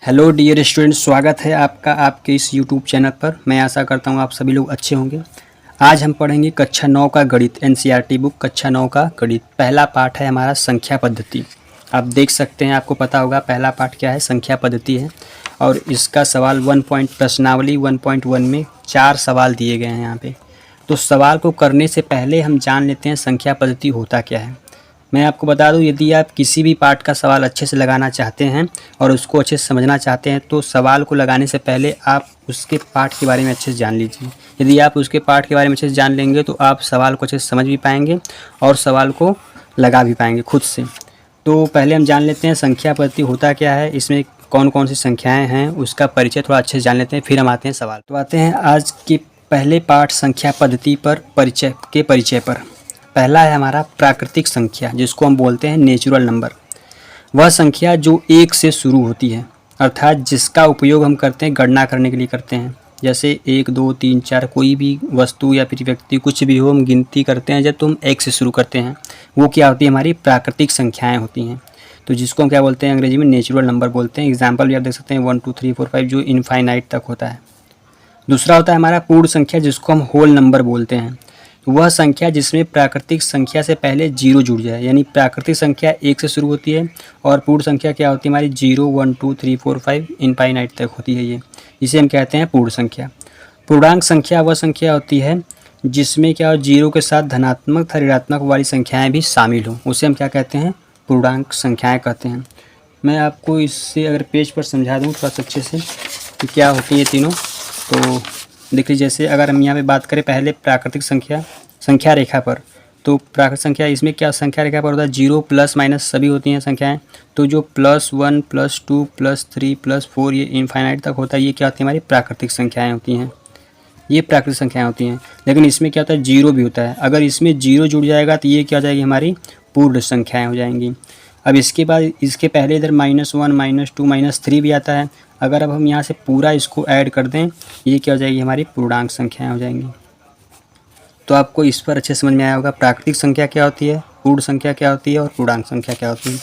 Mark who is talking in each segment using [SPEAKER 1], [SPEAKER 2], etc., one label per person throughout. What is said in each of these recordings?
[SPEAKER 1] Hello dear student, स्वागत है आपका आपके इस यूट्यूब चैनल पर। मैं आशा करता हूँ आप सभी लोग अच्छे होंगे। आज हम पढ़ेंगे कक्षा 9 का गणित, एनसीईआरटी बुक कक्षा 9 का गणित। पहला पाठ है हमारा संख्या पद्धति। आप देख सकते हैं, आपको पता होगा पहला पाठ क्या है, संख्या पद्धति है। और इसका सवाल 1 पॉइंट प्रश्नावली 1.1 में 4 सवाल दिए गए हैं यहाँ पे। तो सवाल को करने से पहले हम जान लेते हैं संख्या पद्धति होता क्या है। मैं आपको बता दूं, यदि आप किसी भी पार्ट का सवाल अच्छे से लगाना चाहते हैं और उसको अच्छे से समझना चाहते हैं तो सवाल को लगाने से पहले आप उसके पार्ट के बारे में अच्छे से जान लीजिए। यदि आप उसके पार्ट के बारे में अच्छे से जान लेंगे तो आप सवाल को अच्छे से समझ भी पाएंगे और सवाल को लगा भी पाएंगे खुद से। तो पहले हम जान लेते हैं संख्या पद्धति होता क्या है, इसमें कौन कौन सी संख्याएँ हैं, उसका परिचय थोड़ा अच्छे से जान लेते हैं, फिर हम आते हैं सवाल। तो आते हैं आज के पहले पाठ संख्या पद्धति पर परिचय पर। पहला है हमारा प्राकृतिक संख्या, जिसको हम बोलते हैं नेचुरल नंबर। वह संख्या जो 1 से शुरू होती है, अर्थात जिसका उपयोग हम करते हैं गणना करने के लिए करते हैं। जैसे 1 2 3 4 कोई भी वस्तु या फिर व्यक्ति कुछ भी हो, हम गिनती करते हैं जब तुम 1 से शुरू करते हैं, वो क्या होती है, हमारी प्राकृतिक संख्याएँ होती हैं। तो जिसको हम क्या बोलते हैं, अंग्रेजी में नेचुरल नंबर बोलते हैं। एग्जाम्पल भी आप देख सकते हैं 1 2 3 4 5 जो इनफाइनाइट तक होता है। दूसरा होता है हमारा पूर्ण संख्या, जिसको हम होल नंबर बोलते हैं। वह संख्या जिसमें प्राकृतिक संख्या से पहले 0 जुड़ जाए, यानी प्राकृतिक संख्या 1 से शुरू होती है और पूर्ण संख्या क्या होती है हमारी 0 1 2 3 4 5 इनफाइनाइट तक होती है। ये इसे हम कहते हैं पूर्ण संख्या। पूर्णांक संख्या वह संख्या होती है जिसमें क्या 0 के साथ धनात्मक तथा ऋणात्मक वाली संख्याएं भी शामिल हो, उसे हम क्या कहते हैं, पूर्णांक संख्याएँ कहते हैं। मैं आपको इससे अगर पेज पर समझा दूँ थोड़ा सा अच्छे से कि क्या होती है तीनों, तो देखिए जैसे अगर हम यहाँ पे बात करें पहले प्राकृतिक संख्या रेखा पर, तो प्राकृतिक संख्या इसमें क्या संख्या रेखा पर होता है 0 प्लस माइनस सभी होती हैं संख्याएं। तो जो +1 +2 +3 +4 ये इनफाइनाइट तक होता है, ये क्या होती है, हमारी प्राकृतिक संख्याएं होती हैं। ये प्राकृतिक संख्याएं होती हैं। लेकिन इसमें क्या होता है, 0 भी होता है। अगर इसमें 0 जुड़ जाएगा तो ये क्या हो जाएगी, हमारी पूर्ण संख्याएँ हो जाएंगी। अब इसके बाद इसके पहले इधर -1 -2 -3 भी आता है। अगर अब हम यहाँ से पूरा इसको ऐड कर दें, ये क्या हो जाएगी, हमारी पूर्णांक संख्याएँ हो जाएंगी। तो आपको इस पर अच्छे समझ में आया होगा प्राकृतिक संख्या क्या होती है, पूर्ण संख्या क्या होती है और पूर्णांक संख्या क्या होती है।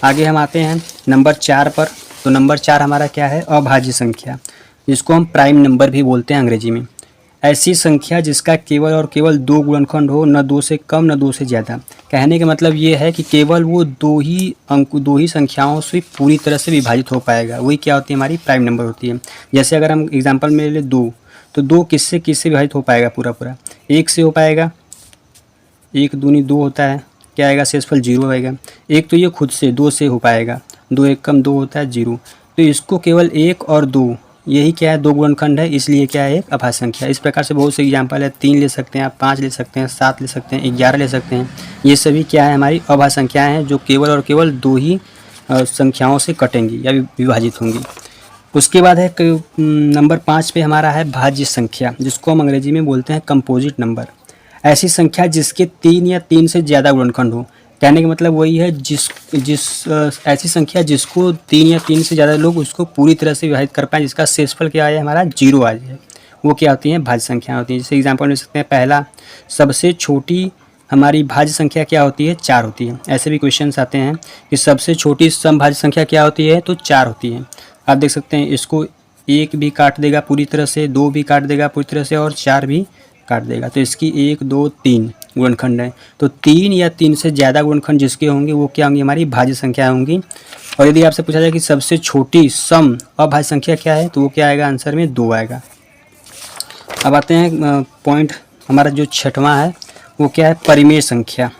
[SPEAKER 1] आगे हम आते हैं नंबर 4 पर। तो नंबर 4 हमारा क्या है, अभाज्य संख्या, जिसको हम प्राइम नंबर भी बोलते हैं अंग्रेजी में। ऐसी संख्या जिसका केवल और केवल 2 गुणनखंड हो, न 2 से कम न 2 से ज़्यादा। कहने का मतलब ये है कि केवल वो दो ही संख्याओं से पूरी तरह से विभाजित हो पाएगा, वही क्या होती है, हमारी प्राइम नंबर होती है। जैसे अगर हम एग्जांपल में ले लें 2, तो 2 किससे विभाजित हो पाएगा, पूरा 1 से हो पाएगा। 1 दूनी 2 होता है, क्या आएगा, शेषफल 0 आएगा। एक तो ये खुद से 2 से हो पाएगा, 2 1 कम 2 होता है 0। तो इसको केवल 1 और 2 यही क्या है, 2 गुणनखंड है, इसलिए क्या है, एक अभाज्य संख्या। इस प्रकार से बहुत से एग्जाम्पल है, 3 ले सकते हैं आप, 5 ले सकते हैं, 7 ले सकते हैं, 11 ले सकते हैं। ये सभी क्या है, हमारी अभाज्य संख्याएं हैं जो केवल और केवल 2 ही संख्याओं से कटेंगी या विभाजित होंगी। उसके बाद है नंबर 5 पे हमारा है भाज्य संख्या, जिसको हम अंग्रेजी में बोलते हैं कंपोजिट नंबर। ऐसी संख्या जिसके 3 या 3 से ज़्यादा गुणनखंड हो। कहने का मतलब वही है ऐसी संख्या जिसको 3 या 3 से ज़्यादा लोग उसको पूरी तरह से विभाजित कर पाएँ, जिसका शेषफल क्या है, हमारा 0 आ जाए, वो क्या होती हैं, भाज्य संख्या होती है। जैसे एग्जांपल ले सकते हैं, पहला सबसे छोटी हमारी भाज्य संख्या क्या होती है, 4 होती है। ऐसे भी क्वेश्चंस आते हैं कि सबसे छोटी समभाज्य संख्या क्या होती है, तो 4 होती है। आप देख सकते हैं इसको 1 भी काट देगा पूरी तरह से, 2 भी काट देगा पूरी तरह से और 4 भी काट देगा। तो इसकी 1 2 3 गुणनखंड है। तो 3 या 3 से ज़्यादा गुणनखंड जिसके होंगे वो क्या होंगी, हमारी भाज्य संख्या होंगी। और यदि आपसे पूछा जाए कि सबसे छोटी सम अभाज्य संख्या क्या है, तो वो क्या आएगा, आंसर में 2 आएगा। अब आते हैं पॉइंट हमारा जो 6वां है, वो क्या है, परिमेय संख्या,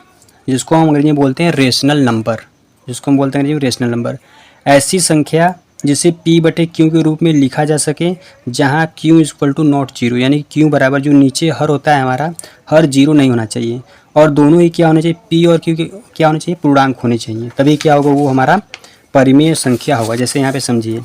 [SPEAKER 1] जिसको हम अंग्रेजी में बोलते हैं रेशनल नंबर। जिसको हम बोलते हैं अंग्रेजी में रेशनल नंबर। ऐसी संख्या जिसे P/Q के रूप में लिखा जा सके, जहाँ Q = नॉट 0, यानी Q बराबर जो नीचे हर होता है हमारा, हर 0 नहीं होना चाहिए और दोनों ही क्या होने चाहिए, P और Q के क्या होने चाहिए, पूर्णांक होने चाहिए, तभी क्या होगा, वो हमारा परिमेय संख्या होगा। जैसे यहाँ पे समझिए,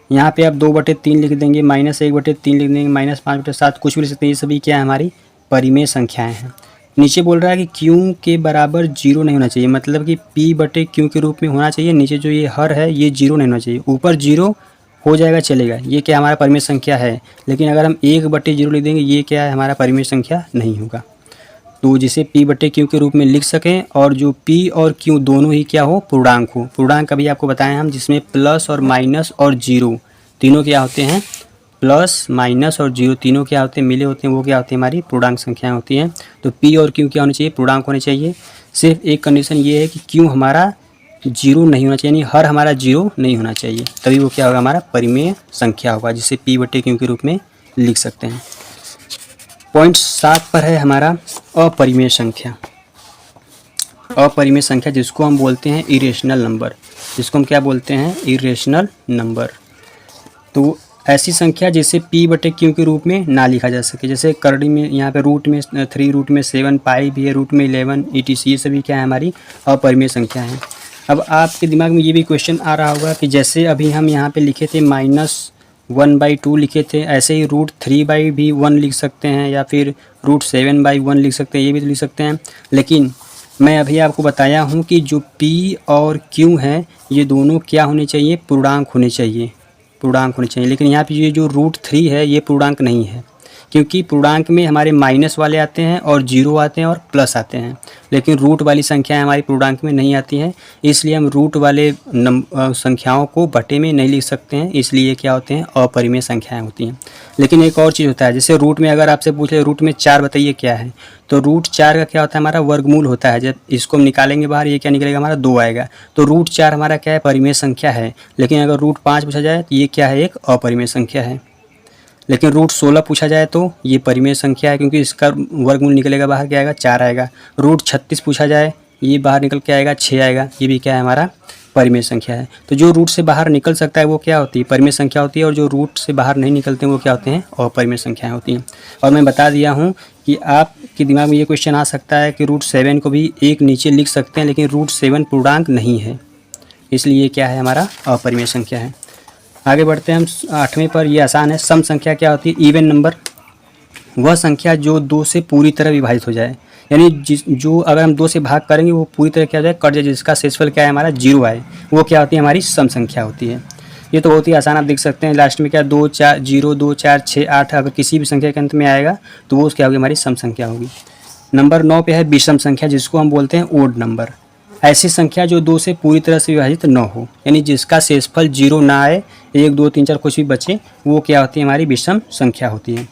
[SPEAKER 1] यहाँ पे आप 2/3 लिख देंगे, -1/3 लिख देंगे, -5/7 कुछ भी लिख सकते हैं। ये सभी क्या है, हमारी परिमेय संख्याएँ हैं। नीचे बोल रहा है कि Q के बराबर 0 नहीं होना चाहिए, मतलब कि P/Q के रूप में होना चाहिए। नीचे जो ये हर है ये 0 नहीं होना चाहिए, ऊपर 0 हो जाएगा चलेगा, ये क्या हमारा परिमेय संख्या है। लेकिन अगर हम 1/0 लिख देंगे, ये क्या है, हमारा परिमेय संख्या नहीं होगा। तो जिसे p बटे q के रूप में लिख सकें और जो p और q दोनों ही क्या हो, पूर्णांक हो। पूर्णांक अभी आपको बताएं हम, जिसमें प्लस और माइनस और जीरो तीनों क्या होते हैं, प्लस माइनस और जीरो तीनों क्या होते हैं, मिले होते हैं, वो क्या होती है, हमारी पूर्णांक संख्याएं होती हैं। तो p और q क्या होने चाहिए, पूर्णांक होने चाहिए। सिर्फ एक कंडीशन ये है कि q हमारा जीरो नहीं होना चाहिए, यानी हर हमारा जीरो नहीं होना चाहिए, तभी वो क्या होगा, हमारा परिमेय संख्या होगा, जिसे p बटे q के रूप में लिख सकते हैं। पॉइंट 7 पर है हमारा अपरिमेय संख्या। अपरिमेय संख्या जिसको हम बोलते हैं इरेशनल नंबर, जिसको हम क्या बोलते हैं, इरेशनल नंबर। तो ऐसी संख्या जिसे p बटे q के रूप में ना लिखा जा सके, जैसे करड़ी में यहाँ पे रूट में 3, रूट में 7, पाई भी है, रूट में 11 etc, ये सभी क्या है, हमारी अपरिमेय संख्या है। अब आपके दिमाग में ये भी क्वेश्चन आ रहा होगा कि जैसे अभी हम यहाँ पे लिखे थे -1/2 लिखे थे, ऐसे ही √3/1 लिख सकते हैं, या फिर √7/1 लिख सकते हैं, ये भी तो लिख सकते हैं। लेकिन मैं अभी आपको बताया हूँ कि जो p और q हैं ये दोनों क्या होने चाहिए, पूर्णांक होने चाहिए, पूर्णांक होने चाहिए। लेकिन यहाँ पे ये जो √3 है ये पूर्णांक नहीं है, क्योंकि पूर्णांक में हमारे माइनस वाले आते हैं और जीरो आते हैं और प्लस आते हैं, लेकिन रूट वाली संख्याएं हमारी पूर्णांक में नहीं आती हैं। इसलिए हम रूट वाले संख्याओं को बटे में नहीं लिख सकते हैं, इसलिए क्या होते हैं, अपरिमेय संख्याएं होती हैं। लेकिन एक और चीज़ होता है, जैसे रूट में अगर आपसे पूछे रूट में 4 बताइए क्या है, तो √4 का क्या होता है, हमारा वर्गमूल होता है। जब इसको हम निकालेंगे बाहर, ये क्या निकलेगा, हमारा 2 आएगा। तो √4 हमारा क्या है, परिमेय संख्या है। लेकिन अगर √5 पूछा जाए तो ये क्या है, एक अपरिमेय संख्या है। लेकिन √16 पूछा जाए तो ये परिमेय संख्या है, क्योंकि इसका वर्गमूल निकलेगा बाहर, क्या आएगा, 4 आएगा। √36 पूछा जाए, ये बाहर निकल के आएगा 6 आएगा, ये भी क्या है, हमारा परिमेय संख्या है। तो जो रूट से बाहर निकल सकता है वो क्या होती है, परिमेय संख्या होती है, और जो रूट से बाहर नहीं निकलते हैं वो क्या होते हैं, अपरिमेय संख्याएं होती हैं। और मैं बता दिया हूँ कि आपके दिमाग में ये क्वेश्चन आ सकता है कि √7 को भी एक नीचे लिख सकते हैं, लेकिन √7 पूर्णांक नहीं है, इसलिए ये क्या है, हमारा अपरिमेय संख्या है। आगे बढ़ते हैं हम 8वें पर। ये आसान है। सम संख्या क्या होती है, इवन नंबर, वह संख्या जो 2 से पूरी तरह विभाजित हो जाए, यानी जो अगर हम 2 से भाग करेंगे वो पूरी तरह क्या हो जाए, कट जाए, जिसका शेषफल क्या है, हमारा 0 आए, वो क्या होती है, हमारी सम संख्या होती है। ये तो बहुत ही आसान, आप देख सकते हैं लास्ट में क्या 2 4 0 2 4 6 8, अगर किसी भी संख्या के अंत में आएगा तो वो क्या होगी, हमारी सम संख्या होगी। नंबर 9 पे है विषम संख्या, जिसको हम बोलते हैं ओड नंबर। ऐसी संख्या जो 2 से पूरी तरह से विभाजित न हो, यानी जिसका शेषफल 0 ना आए, 1 2 3 4 कुछ भी बचे, वो क्या होती है, हमारी विषम संख्या होती है।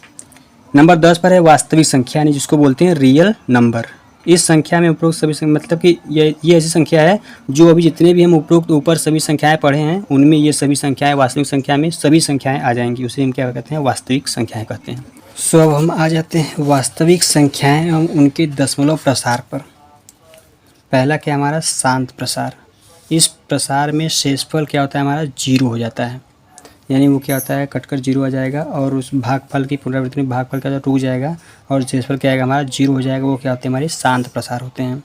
[SPEAKER 1] नंबर 10 पर है वास्तविक संख्या, यानी जिसको बोलते हैं रियल नंबर। इस संख्या में उपरोक्त सभी मतलब कि ये ऐसी संख्या है जो अभी जितने भी हम उपरोक्त ऊपर सभी संख्याएं पढ़े हैं उनमें ये सभी संख्याएं वास्तविक संख्या में सभी संख्याएं आ जाएंगी, उसे हम क्या कहते हैं, वास्तविक संख्याएं कहते हैं। सो अब हम आ जाते हैं वास्तविक संख्याएं एवं उनके दशमलव प्रसार पर। पहला क्या हमारा, शांत प्रसार। इस प्रसार में शेषफल क्या होता है, हमारा 0 हो जाता है, यानी वो क्या होता है, कटकर 0 आ जाएगा, और उस भागफल की पुनरावृत्ति में भागफल क्या टूट जाएगा और शेषफल क्या आएगा, हमारा 0 हो जाएगा। वो क्या होते हैं, हमारे शांत प्रसार होते हैं।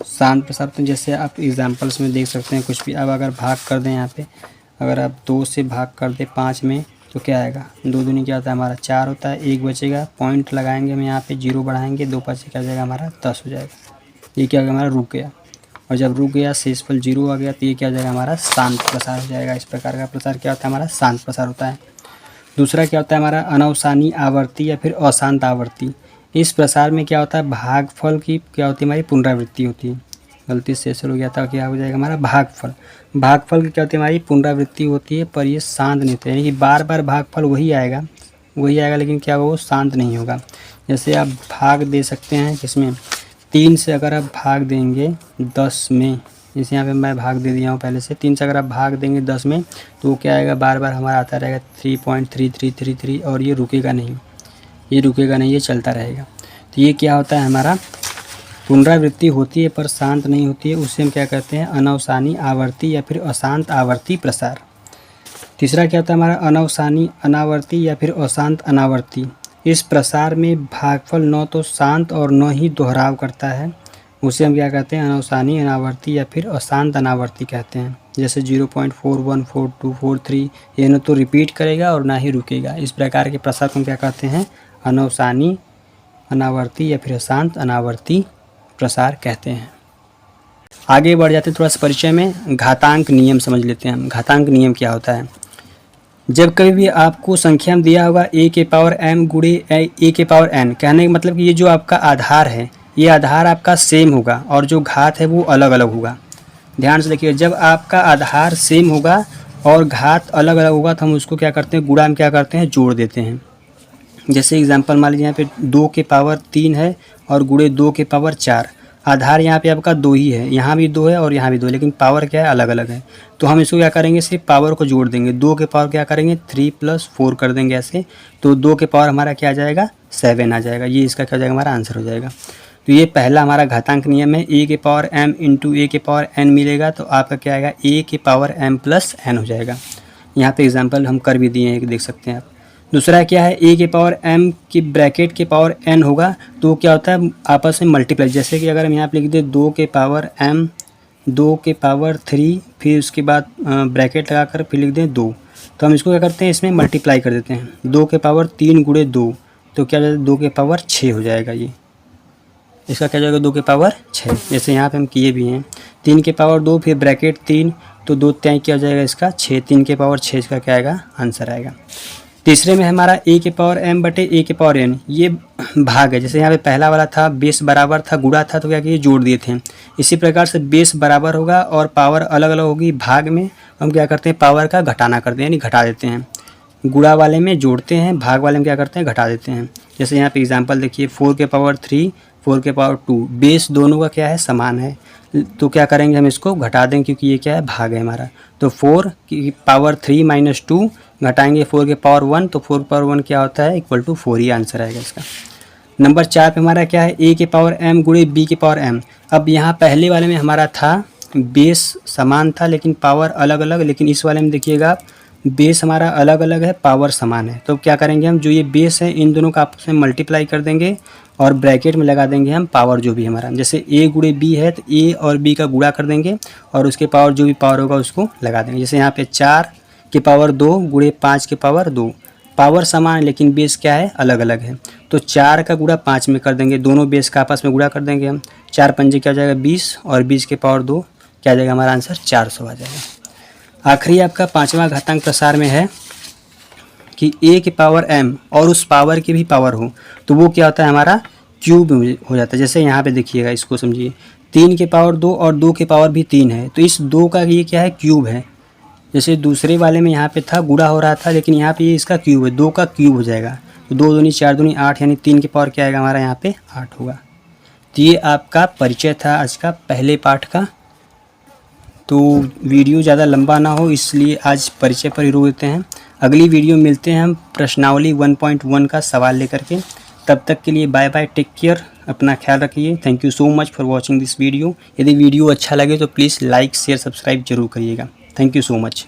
[SPEAKER 1] शांत प्रसार तो जैसे आप एग्जाम्पल्स में देख सकते हैं कुछ भी। अब अगर भाग कर दें यहाँ पे, अगर आप 2 से भाग कर दें 5 में तो क्या आएगा, 2 दूनी क्या होता है, हमारा 4 होता है, 1 बचेगा, पॉइंट लगाएंगे हम यहाँ पे, 0 बढ़ाएंगे, 2 5 क्या हो जाएगा, हमारा 10 हो जाएगा। ये क्या होगा, हमारा रुक गया, और जब रुक गया शेषफल 0 आ गया तो ये क्या हो जाएगा, हमारा शांत प्रसार हो जाएगा। इस प्रकार का प्रसार क्या होता है, हमारा शांत प्रसार होता है। दूसरा क्या होता है, हमारा अनवसानी आवर्ती या फिर अशांत आवर्ती। इस प्रसार में क्या होता है, भागफल की क्या होती है, हमारी पुनरावृत्ति होती है। गलती से हो गया था, क्या हो जाएगा, हमारा भागफल। भागफल की क्या होती है, हमारी पुनरावृत्ति होती है, पर ये शांत नहीं होता, यानी कि बार बार भागफल वही आएगा, लेकिन क्या वो शांत नहीं होगा। जैसे आप भाग दे सकते हैं किसमें, 3 से अगर आप भाग देंगे 10 में, जैसे यहाँ पे मैं भाग दे दिया हूँ पहले से, 3 से अगर आप भाग देंगे 10 में तो वो क्या आएगा, बार बार हमारा आता रहेगा 3.3333, और ये रुकेगा नहीं, ये चलता रहेगा। तो ये क्या होता है, हमारा पुनरावृत्ति होती है पर शांत नहीं होती है, उससे हम क्या कहते हैं, अनवसानी आवर्ती या फिर अशांत आवर्ती प्रसार। तीसरा क्या होता है, हमारा अनवसानी अनावर्ती या फिर अशांत अनावर्ती। इस प्रसार में भागफल न तो शांत और न ही दोहराव करता है, उसे हम क्या कहते हैं, अनवसानी अनावर्ती या फिर अशांत अनावर्ती कहते हैं। जैसे 0.41 42 43, ये न तो रिपीट करेगा और ना ही रुकेगा। इस प्रकार के प्रसार को हम क्या कहते हैं, अनवसानी अनावर्ती या फिर अशांत अनावर्ती प्रसार कहते हैं। आगे बढ़ जाते थोड़ा सा परिचय में, घातांक नियम समझ लेते हैं हम। घातांक नियम क्या होता है, जब कभी भी आपको संख्या में दिया होगा a के पावर m गुणे a के पावर n, कहने का मतलब कि ये जो आपका आधार है ये आधार आपका सेम होगा और जो घात है वो अलग अलग होगा। ध्यान से देखिए, जब आपका आधार सेम होगा और घात अलग अलग होगा तो हम उसको क्या करते हैं, गुणा में क्या करते हैं, जोड़ देते हैं। जैसे एग्जांपल मान लीजिए यहाँ पे 2 के पावर 3 है और गुणे 2 के पावर 4। आधार यहाँ पे आपका 2 ही है, यहाँ भी 2 है और यहाँ भी 2 है, लेकिन पावर क्या है, अलग अलग है। तो हम इसको क्या करेंगे, सिर्फ पावर को जोड़ देंगे। 2 के पावर क्या करेंगे, 3 + 4 कर देंगे ऐसे, तो 2 के पावर हमारा क्या आ जाएगा, 7 आ जाएगा। ये इसका क्या हो जाएगा, हमारा आंसर हो जाएगा। तो ये पहला हमारा घातांक नियम है, a के पावर m इंटू a के पावर n मिलेगा तो आपका क्या आएगा, a के पावर m + n हो जाएगा। यहाँ पे एग्जांपल हम कर भी दिए हैं, देख सकते हैं आप। दूसरा क्या है, a के पावर m की ब्रैकेट के पावर n होगा तो क्या होता है, आपस में मल्टीप्लाई। जैसे कि अगर हम यहाँ पे लिख दें 2 के पावर m 2 के पावर 3, फिर उसके बाद ब्रैकेट लगाकर फिर लिख दें 2, तो हम इसको क्या करते हैं, इसमें मल्टीप्लाई कर देते हैं। 2 के पावर 3 गुणे 2 तो क्या हो जाएगा, 2 के पावर 6 हो जाएगा। ये इसका क्या जाएगा, 2 के पावर 6। जैसे यहाँ पे हम किए भी हैं, 3 के पावर 2 फिर ब्रैकेट 3 तो 2 3 क्या हो जाएगा इसका 6, 3 के पावर 6 इसका क्या आएगा, आंसर आएगा। तीसरे में हमारा a के पावर m बटे a के पावर n, ये भाग है। जैसे यहाँ पे पहला वाला था बेस बराबर था, गुणा था, तो क्या किए, जोड़ दिए थे। इसी प्रकार से बेस बराबर होगा और पावर अलग अलग होगी, भाग में हम क्या करते हैं, पावर का घटाना करते हैं, यानी घटा देते हैं। गुणा वाले में जोड़ते हैं, भाग वाले में क्या करते हैं, घटा देते हैं। जैसे यहाँ पे एग्जांपल देखिए, 4 के पावर 3 4 के पावर 2, बेस दोनों का क्या है, समान है, तो क्या करेंगे, हम इसको घटा देंगे क्योंकि ये क्या है, भाग है हमारा। तो 4 की पावर 3 - 2 घटाएंगे 4 के पावर 1, तो 4 के पावर 1 क्या होता है, = 4 ही आंसर आएगा इसका। नंबर 4 पे हमारा क्या है, a के पावर m गुणे b के पावर m। अब यहाँ पहले वाले में हमारा था बेस समान था लेकिन पावर अलग अलग, लेकिन इस वाले में देखिएगा बेस हमारा अलग अलग है, पावर समान है। तो क्या करेंगे, हम जो ये बेस है इन दोनों का आपस में मल्टीप्लाई कर देंगे और ब्रैकेट में लगा देंगे हम पावर जो भी हमारा। जैसे a गुणे b है तो a और b का गुणा कर देंगे और उसके पावर जो भी पावर होगा उसको लगा देंगे। जैसे यहाँ पे 4 के पावर 2 गुणे 5 के पावर 2, पावर समान है लेकिन बेस क्या है, अलग अलग है। तो 4 का गुणा 5 में कर देंगे, दोनों बेस का आपस में गुणा कर देंगे हम। 4 पंजे क्या हो जाएगा, 20 और 20 के पावर 2 क्या आ जाएगा, हमारा आंसर 400 आ जाएगा। आखिरी आपका 5वां घातांक प्रसार में है कि a के पावर m और उस पावर की भी पावर हो तो वो क्या होता है, हमारा क्यूब हो जाता है। जैसे यहाँ पे देखिएगा, इसको समझिए, 3 के पावर 2 और 2 के पावर भी 3 है, तो इस 2 का ये क्या है, क्यूब है। जैसे दूसरे वाले में यहाँ पे था गुणा हो रहा था, लेकिन यहाँ पे ये इसका क्यूब है, 2 का क्यूब हो जाएगा। तो 2 दूनी 4 दूनी 8, यानी 3 के पावर क्या आएगा, हमारा यहाँ पे 8 होगा। तो ये आपका परिचय था आज का पहले पाठ का। तो वीडियो ज़्यादा लंबा ना हो इसलिए आज परिचय पर ही रोक देते हैं। अगली वीडियो मिलते हैं हम प्रश्नावली 1.1 का सवाल लेकर के। तब तक के लिए बाय बाय, टेक केयर, अपना ख्याल रखिए। Thank you so much for watching this video. यदि वीडियो अच्छा लगे तो प्लीज़ लाइक शेयर सब्सक्राइब जरूर करिएगा। Thank you so much.